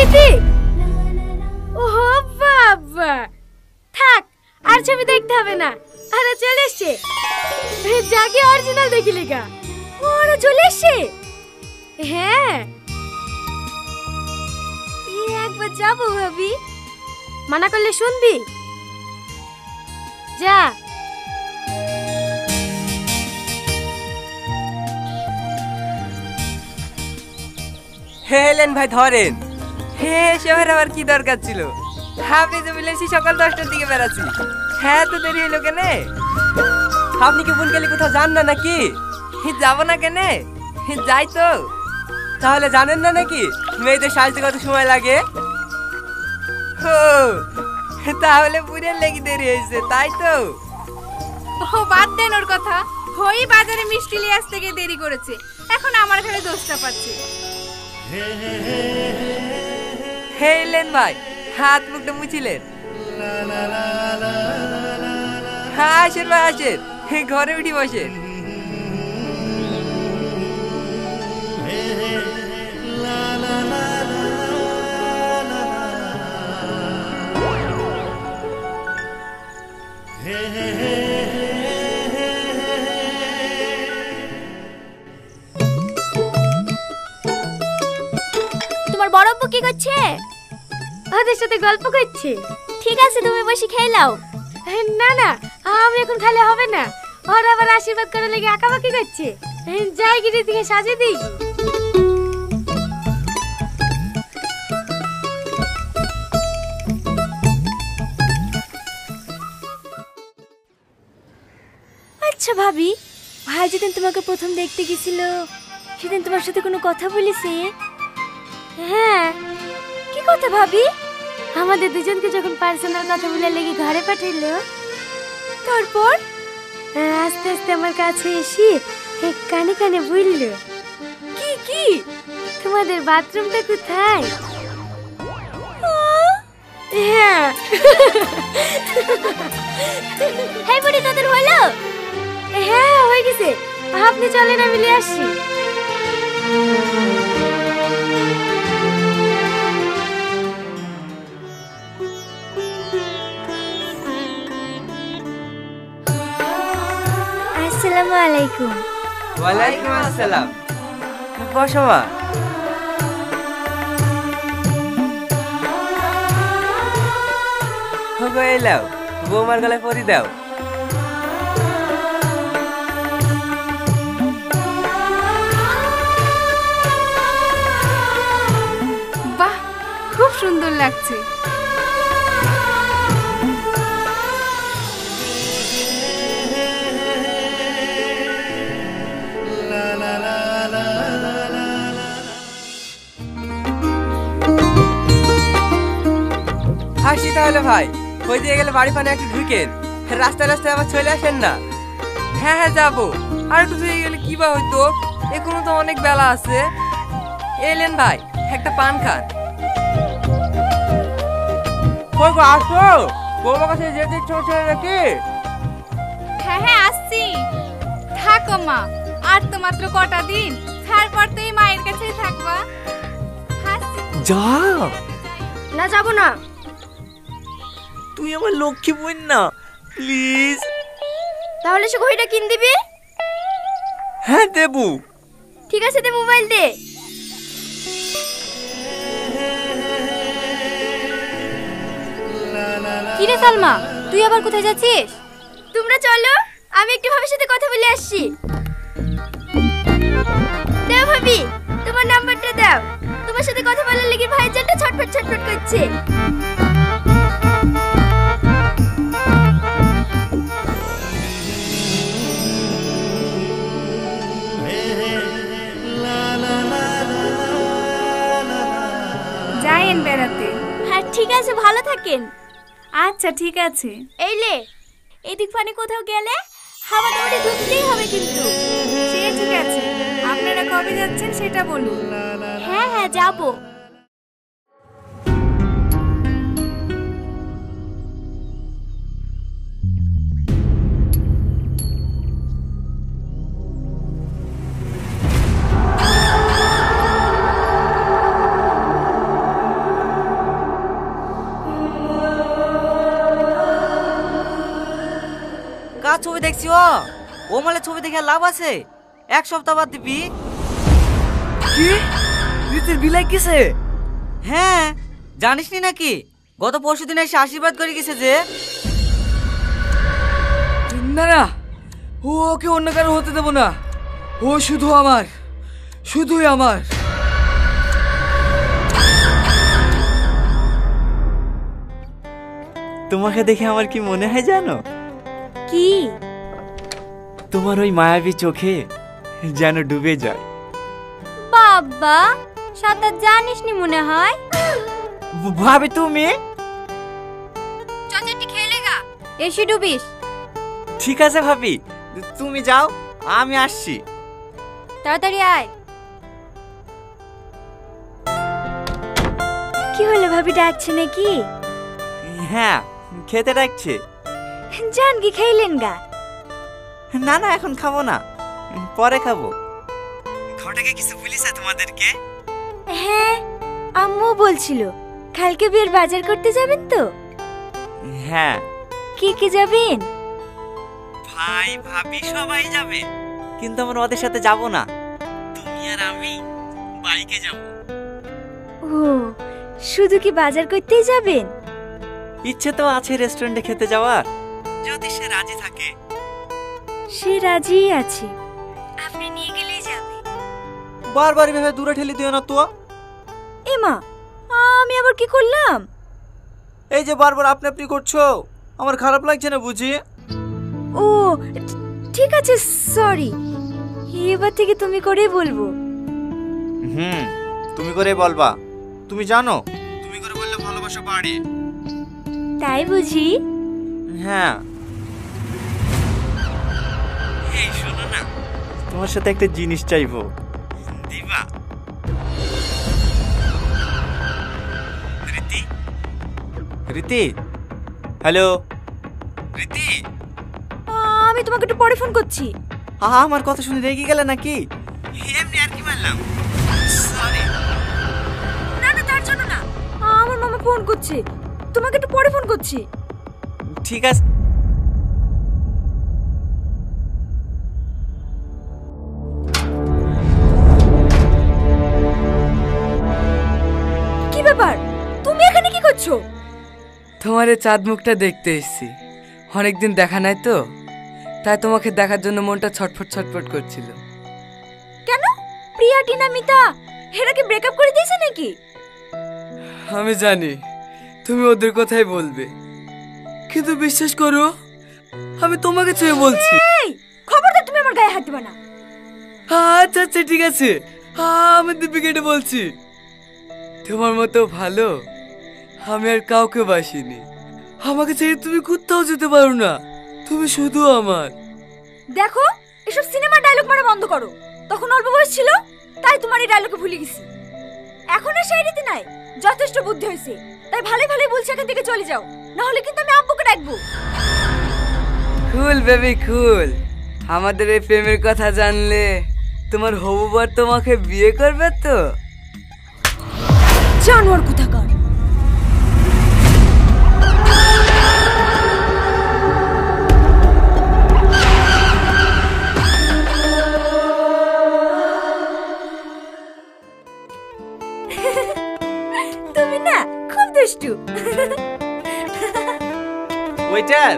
মেয়েটি? ও বাবা, থাক আর ছবি দেখতে হবে না, আরে চলে এসছে। যাকে অরিজিনাল দেখিলি গা, ওরা চলে এসছে। হ্যাঁ একবার যাবো ভাবি, মানা করলে শুনবি? যা। হেলেন ভাই ধরেন। হে শহরে আবার কি দরকার ছিল? আপনি যে বলেছি সকাল 10টার দিকে বেরাচ্ছি, হ্যাঁ তো দেরি হলো কেনে? আপনি কি বুনকালি কোথাও যান না নাকি? যাবো না কেনে, যাই তো। তাহলে জানেন না নাকি মেয়েদের সাজতে কত সময় লাগে? ও তাহলে বুড়ের লেগে দেরি হয়েছে, তাই তো? ও বাদ দেন ওর কথা, ওই বাজারে মিষ্টি নিয়ে আসতে গিয়ে দেরি করেছে, এখন আমার ঘরে দোষটা পাচ্ছে। হেলেন ভাই হাত মুখটা মুছিলেন। হ্যাঁ আসেন ভাই আসেন, ঘরে উঠি বসেন। তোমার বড় আব্বু কি করছে? ওদের সাথে গল্প করছে। ঠিক আছে তুমি বসে খেয়ে নাও। না না আমি এখন খালে হবে না, ওরা আবার আশীর্বাদ করে লেগে আঁকাবাকি করছে। যাই গিয়ে দিকে সাজিয়ে দিই। আচ্ছা ভাবি, ভাই যেদিন তোমাকে প্রথম দেখতে গেছিল সেদিন তোমার সাথে কোনো কথা বলেছে? হ্যাঁ। কি কথা ভাবি? আমাদের দুজনকে যখন পার্সোনাল কথা বলে লেগে ঘরে পাঠাইলো, তারপর আস্তে আস্তে আমার কাছে এসে কানে কানে বলল, কি কি তোমাদের বাথরুমটা কোথায়? হ্যাঁ। হ্যাঁ বুড়ি তোদের হলো? হ্যাঁ হয়ে গেছে, আপনি চলেন আমি নিয়ে আসি। আসসালামু আলাইকুম। ওয়ালাইকুম আসসালাম। বসো মা। হোগো এলাও, বৌমার গলায় পরি দাও। বাহ খুব সুন্দর লাগছে। হাসি তাহলে ভাই, ওই দিয়ে গেলে বাড়ি পানে একটু ঢুকেন, রাস্তায় রাস্তায় আবার চলে আসেন না। হ্যাঁ হ্যাঁ যাবো, আর একটু দিয়ে গেলে কি বা হইতো, এখনো তো অনেক বেলা আছে। এলেন ভাই একটা পান খান। আসো, বৌমার কাছে যেতে ইচ্ছে নাকি? হ্যাঁ হ্যাঁ আসছি। থাকো মা, আর তো মাত্র কটা দিন, তারপর তো এই মায়ের কাছেই থাকবা। যা না যাবো না। তুই আমার লক্ষ্মী বোন না, প্লিজ। তাহলে সে ঘড়িটা কিন দিবি? হ্যাঁ দেবো। ঠিক আছে দে, মোবাইল দে। কিরে সালমা, তুই আবার কোথায় যাচ্ছিস? তোমরা চলো, আমি একটু ভাবির সাথে কথা বলে আসছি। দাও ভাবি, তোমার নাম্বারটা দাও, তোমার সাথে কথা বলার লেগে ভাইয়ের জন্য ছটফট ছটফট করছে। যাইন বেড়াতে। হ্যাঁ ঠিক আছে, ভালো থাকেন। আচ্ছা ঠিক আছে। এই লে, এদিক ফানে কোথাও গেলে হাওয়া দৌড়ে ঢুকতেই হবে কিন্তু। সে ঠিক আছে, আপনারা কবে যাচ্ছেন সেটা বলুন। হ্যাঁ হ্যাঁ যাবো। ও মালে ছবি দেখে লাভ আছে? 1 সপ্তাহ বাদ দিবি। কি রীতির বিলাই কিসে? হ্যাঁ, জানিস নি নাকি? গত পরশুদিন এসে আশীর্বাদ করে গেছে যে। না না, ওকে অন্য কারো হতে দেবো না। ও শুধু আমার, শুধুই আমার। তোমাকে দেখে আমার কি মনে হয় জানো? কি? তোমার ওই মায়াবী চোখে যেন ডুবে যায়। বাবা, সাঁতার জানিস নি মনে হয়। ভাবি তুমি? চচাটি খেলেগা, এসে ডুবিস। ঠিক আছে ভাবি, তুমি যাও, আমি আসছি। তাড়াতাড়ি আয়। কি হলো, ভাবি ডাকছে নাকি? হ্যাঁ, খেতে ডাকছে। জান কি খাইলেন গা? না না, এখন খাবো না, পরে খাবো। ঘটাকে কিছু বলিছে তোমাদেরকে? হ্যাঁ, আম্মু বলছিল কালকে বিয়ের বাজার করতে যাবেন তো। হ্যাঁ। কে কে যাবেন? ভাই ভাবি সবাই যাবে, কিন্তু আমরা ওদের সাথে যাব না। তুমি আর আমি বাইকে যাব। ও, শুধু কি বাজার করতেই যাবেন? ইচ্ছে তো আছে রেস্টুরেন্টে খেতে যাওয়ার, যদি সে রাজি থাকে। সে রাজিই আছে, আপনি নিয়ে গেলেই যাবে। বারবার ভেবে দূরে ঠেলে দিও না তো। এমা, আমি আবার কি করলাম? এই যে বারবার আপনি আপনি করছো, আমার খারাপ লাগছে না বুঝি? ও ঠিক আছে, সরি। এবার থেকে তুমি করেই বলবো। তুমি করে বলবা। তুমি জানো তুমি করে বললে ভালোবাসা বাড়ে। তাই বুঝি? হ্যাঁ। এই শোনো না, তোমার সাথে একটা জিনিস চাইবো, দিবা? রীতি, রীতি, হ্যালো রীতি। আমি তোমাকে একটু পরে ফোন করছি। আমার কথা শুনে রেগে গেলে নাকি? এমনি আর কি মারলাম, সরি। না না, তার জন্য না, আমার মামা ফোন করছে, তোমাকে একটু পরে ফোন করছি। ঠিক আছে। কি ব্যাপার, তুমি এখানে কি করছো? তোমার এই চাঁদ মুখটা দেখতে এসেছি, অনেকদিন দেখা নাই তো, তাই তোমাকে দেখার জন্য মনটা ছটফট ছটফট করছিল। কেন, প্রিয়া টিনা মিতা এরা কি ব্রেকআপ করে দিয়েছে নাকি? আমি জানি তুমি ওদের কথাই বলবে, কিন্তু বিশ্বাস করো আমি তোমাকে ছুঁয়ে বলছি। এই খবরদার, তুমি আমার গায়ে হাত দিবা না। আচ্ছা আচ্ছা ঠিক আছে, আমি দীপিকাটা বলছি। তোমার মতো ভালো আমি আর কাউকে বাসিনি। আমাকে ছেড়ে তুমি কোথাও যেতে পারো না, তুমি শুধু আমার। দেখো, এসব সিনেমা ডায়লগ মারা বন্ধ করো। তখন অল্প বয়স ছিল, তাই তোমার এই ডায়লগে ভুলে গেছি। এখন আর সেই রীতি নাই, যথেষ্ট বুদ্ধি হয়েছে। তাই ভালোই ভালোই বলছি এখান থেকে চলে যাও, না হলে কিন্তু আমি আব্বুকে ডাকবো। কুল বেবি কুল, আমাদের এই প্রেমের কথা জানলে তোমার হবু বর তোমাকে বিয়ে করবে তো? জানোয়ার কোথাকার। তুমি না খুব দুষ্টু। ওয়েটার,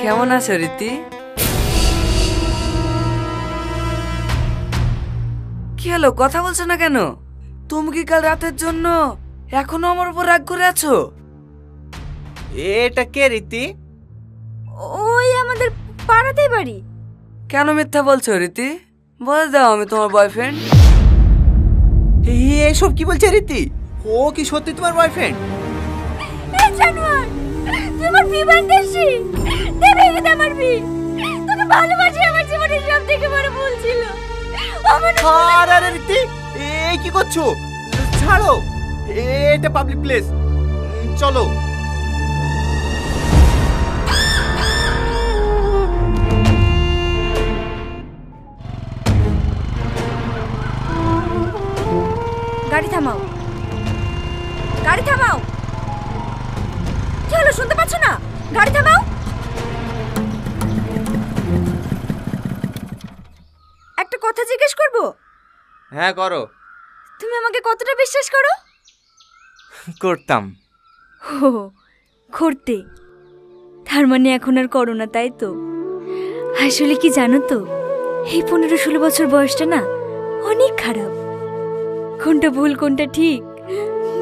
কেমন আছো রীতি? কি হলো, কথা বলছো না কেন? তুমি কি কাল রাতের জন্য এখনো আমার উপর রাগ করে আছো? এটা কে রীতি? ওই আমাদের পাড়াতেই বাড়ি। কেন মিথ্যা বলছো রীতি? বলে দাও আমি তোমার বয়ফ্রেন্ড। এসব কি বলছে রীতি? ও কি সত্যি তোমার বয়ফ্রেন্ড? এই জানোয়ার, তোমার বিমান দেশি দেবে এটা আমার বি। তোকে ভালোবাসি, আমার জীবনের সব থেকে বড় ভুল ছিল। আমার আরে রীতি, এই কি করছো? ছাড়ো, এটা পাবলিক প্লেস, চলো। গাড়ি থামাও, গাড়ি থামাও। কি হলো, শুনতে পাচ্ছ না? গাড়ি হ্যাঁ করো। তুমি আমাকে কতটা বিশ্বাস করো? করতাম। ও, করতে। তার মানে এখন আর করো না, তাই তো? আসলে কি জানো তো, এই 15-16 বছর বয়সটা না অনেক খারাপ। কোনটা ভুল কোনটা ঠিক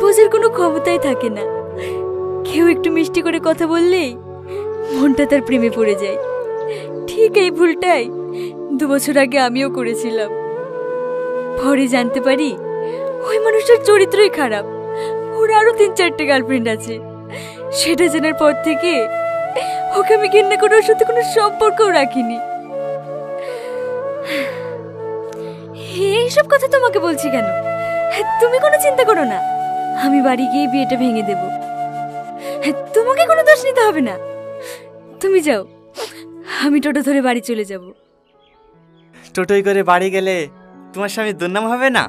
বোঝার কোনো ক্ষমতাই থাকে না। কেউ একটু মিষ্টি করে কথা বললেই মনটা তার প্রেমে পড়ে যায়। ঠিক এই ভুলটাই 2 বছর আগে আমিও করেছিলাম। পরে জানতে পারি ওই মানুষটার চরিত্রই খারাপ, ওর আরো 3-4টে গার্লফ্রেন্ড আছে। সেটা জানার পর থেকে ওকে আমি ঘৃণা করে ওর সাথে কোনো সম্পর্কও রাখিনি। এইসব কথা তোমাকে বলছি কেন? তুমি কোনো চিন্তা করো না, আমি বাড়ি গিয়ে বিয়েটা ভেঙে দেব। তোমাকে কোনো দোষ নিতে হবে না। তুমি যাও, আমি টোটো ধরে বাড়ি চলে যাব। টোটোই করে বাড়ি গেলে তোমার স্বামী দুর্নাম হবে না?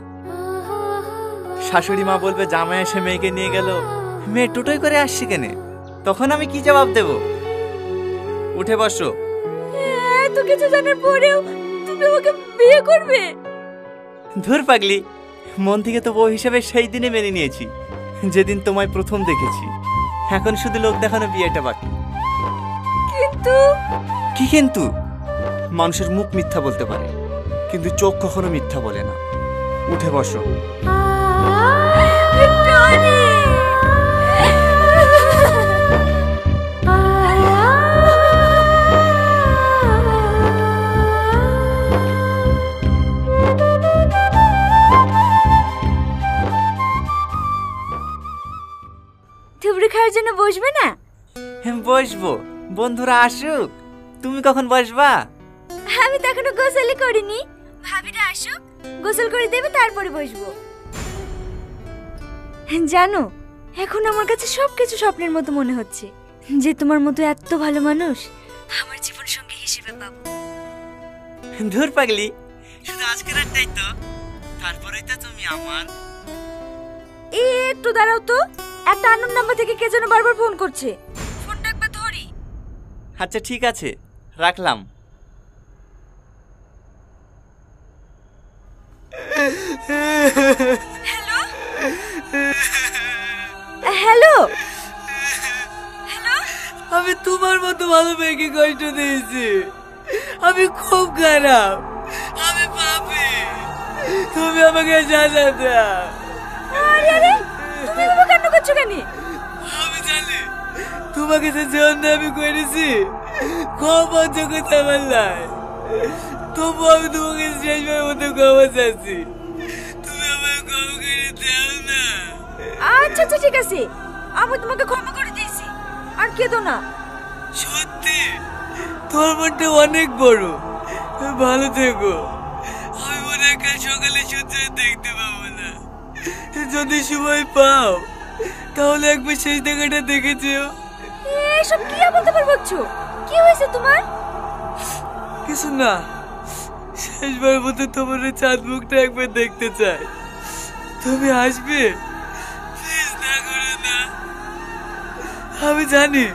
শাশুড়ি মা বলবে জামাই এসে মেয়েকে নিয়ে গেল, মেয়ে টোটোই করে আসছে কেনে? তখন আমি কি জবাব দেব? উঠে বসো। এত কিছু জানার পরেও তুমি ওকে বিয়ে করবে? ধুর পাগলি, মন থেকে তো বউ হিসেবে সেই দিনে মেনে নিয়েছি যেদিন তোমায় প্রথম দেখেছি। এখন শুধু লোক দেখানো বিয়েটা বাকি। কিন্তু কি কিন্তু? মানুষের মুখ মিথ্যা বলতে পারে, কিন্তু চোখ কখনো মিথ্যা বলে না। উঠে বসো। থুবড়ি খাওয়ার জন্য বসবে না? বসবো, বন্ধুরা আসুক। তুমি কখন বসবা? আমি তো এখনো গোসলই করিনি। ভাবিরা আসুক, গোসল করে দেবে, তারপরে বসবো। জানো, এখন আমার কাছে সবকিছু স্বপ্নের মতো মনে হচ্ছে, যে তোমার মতো এত ভালো মানুষ আমার জীবন সঙ্গী হিসেবে পাবো। ধুর পাগলি, শুধু আজকের রাতটাই তো, তারপরেই তো তুমি আমার। একটু দাঁড়াও তো, একটা আননোন নাম্বার থেকে কে যেন বারবার ফোন করছে। ফোনটা একবার ধরি। আচ্ছা ঠিক আছে, রাখলাম। হ্যালো, আমি তোমার মতো ভালো মেয়েকে কষ্ট দিয়েছি। আমি খুব খারাপ, আমি পাপী। তুমি আমাকে সাজা দাও। আরে আরে, তুমি এভাবে কান্না করছো কেন? আমি জানি তোমাকে যে জন্য আমি করেছি খুব অযোগ্য আমার লাই। তবু আমি তোমাকে শেষবার মতো ক্ষমা চাচ্ছি। তুমি আমাকে ক্ষমা করে দাও না। আচ্ছা আচ্ছা ঠিক আছে, আমি তোমাকে ক্ষমা করে দিয়েছি, আর কেঁদো না। সত্যি তোর মনটা অনেক বড়। ভালো থেকো। আমি মনে হয় কাল সকালে সূর্য দেখতে পাবো না। যদি সময় পাও তাহলে একবার শেষ দেখাটা দেখে যেও। এসব কি বলতে পারছো? কি হয়েছে তোমার? কিছু না, শেষবার মতো তোমার ওই চাঁদ মুখটা একবার দেখতে চাই। তুমি আসবে? প্লিজ না করো না। আমি জানি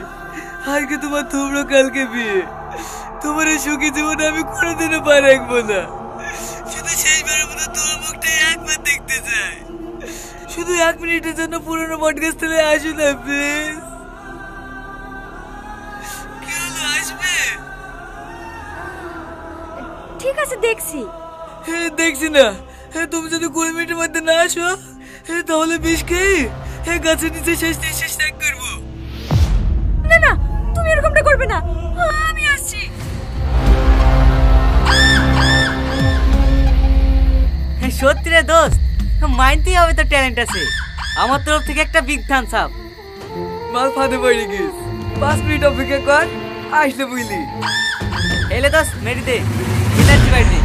আজকে তোমার তোমরা কালকে বিয়ে। তোমার এই সুখী জীবনে আমি কোনোদিনও পা রাখবো না। শুধু শেষবারের মতো তোমার মুখটা একবার দেখতে চাই। শুধু 1 মিনিটের জন্য পুরনো বটগাছ তলে আসো না প্লিজ। কি হলো, আসবে? ঠিক আছে, দেখছি। দেখছি না, তুমি যদি 20 মিনিটের মধ্যে না আসো তাহলে বিষ খেয়ে গাছের নিচে শেষ ত্যাগ করবো। না না, তুমি এরকমটা করবে না, আমি আসছি। সত্যি রে দোস্ত, মাইনতেই হবে তো ট্যালেন্ট আছে। আমার তরফ থেকে একটা বিগ থামস আপ। মাল ফাঁদে পড়ে গিস। 5 মিনিট অপেক্ষা কর, আসলে বুঝলি। এলে দোস্ত মেরি দে, এনার্জি বাইরে।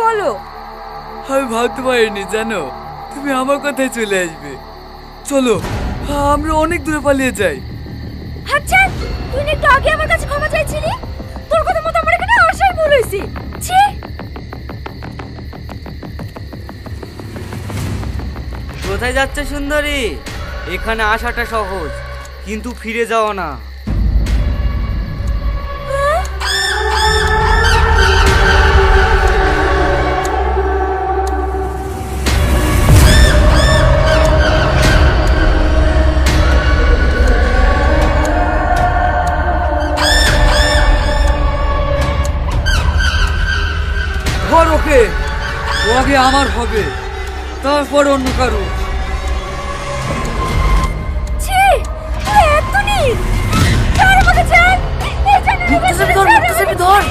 বলো। আমি ভাবতে পারিনি জানো তুমি আমার কথায় চলে আসবে। চলো আমরা অনেক দূরে পালিয়ে যাই। আচ্ছা, তুই একটু আগে আমার কাছে ক্ষমা চাইছিলি। তোর কথা মতো আমার এখানে আসাই ভুল হয়েছে। ছি। কোথায় যাচ্ছে সুন্দরী? এখানে আসাটা সহজ, কিন্তু ফিরে যাও না। ধর ওকে, ও আগে আমার হবে, তারপর অন্য কারো। ছি, তুই এত নিস। ছাড় আমাকে, ছাড়। এই জানি না, মুক্তসেবী ধর, মুক্তসেবী ধর।